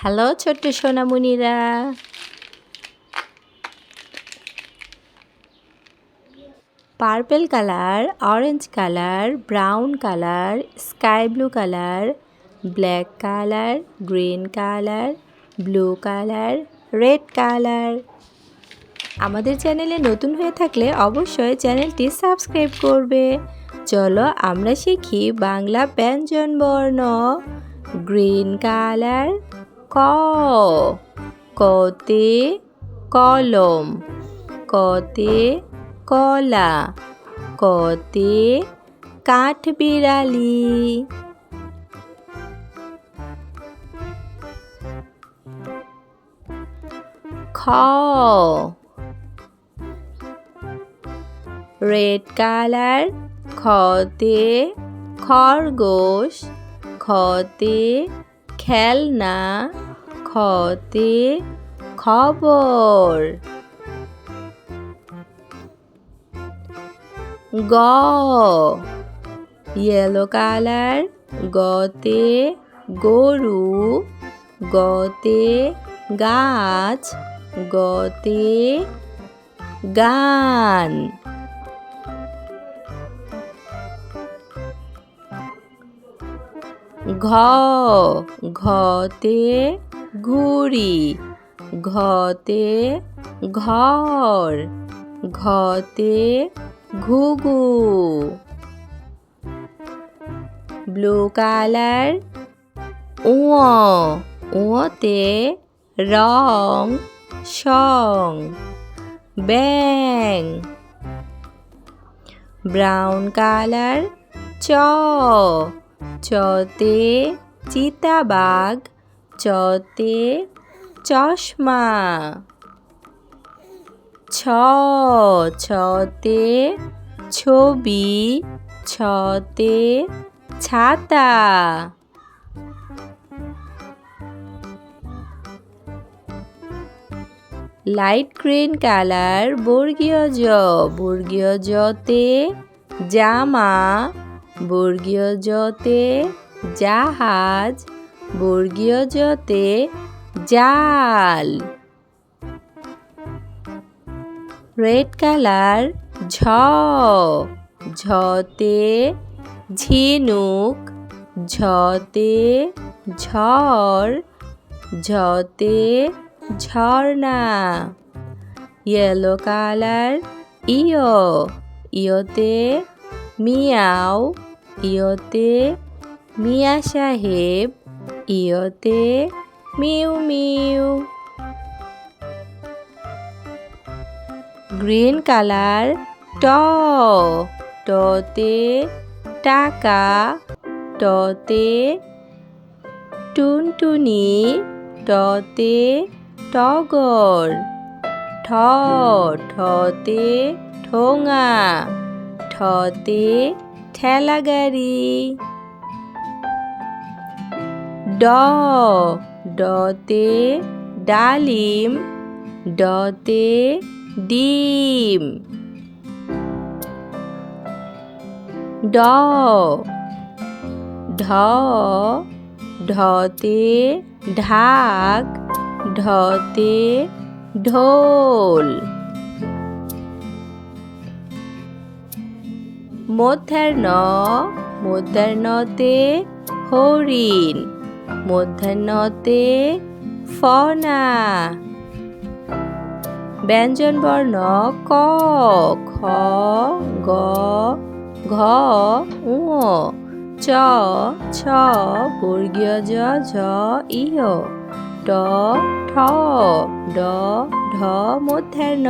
Hello ছোট্ট সোনামণিরা, purple colour, orange colour, brown colour, sky blue colour, black colour, green colour, blue colour, red colour. আমাদের চ্যানেলে নতুন হয়ে থাকলে অবশ্যই চ্যানেলটি সাবস্ক্রাইব করবে। চলো আমরা শিখি বাংলা ব্যঞ্জনবর্ণ। গ্রিন কালার ক, কতে কলম, কতে কলা, কতে কাঠবিড়ালি। খ, রেড কালার, খতে খরগোশ, খতে খেলনা, খতে খবর। গ, ইয়েলো কালার, গতে গরু, গতে গাছ, গতে গান। ঘ, ঘতে ঘুড়ি, ঘতে ঘর, ঘতে ঘুঘু। ব্লু কালার, উঁতে রং সং, ব্যাং। ব্রাউন কালার, চতে চিতাবাঘ, চতে চশমা। ছতে ছবি, ছতে ছাতা। লাইট গ্রিন কালার, বর্গীয় জ, বর্গীয় জতে জামা, বর্গীয় জতে জাহাজ, বর্গীয় জতে জাল। রেড কালার, ঝতে ঝিনুক, ঝতে ঝড়, ঝতে ঝর্ণা। ইয়েলো কালার, ইয়তে মিয়াও, ইয়তে মিয়া সাহেব, ইয়তে মিউ মিউ। গ্রিন কালার, টতে টাকা, টতে টুনটুনি, টতে টগর, ঠতে ঠোঙা, ঠতে ঠেলাগাড়ি। ডতে ডালিম, ডতে ডিম। ঢতে ঢাক, ঢতে ঢোল। মধ্যাহ্নতে হরিণ, মধ্যাহ্নতে ফনা। ব্যঞ্জনবর্ণ ক, খ, গ, ঘ, ঙ, চ, ছ, বর্গীয় জ, ঝ, ইয়, ট, ঠ, ড, ঢ, মধ্যাহ্ন।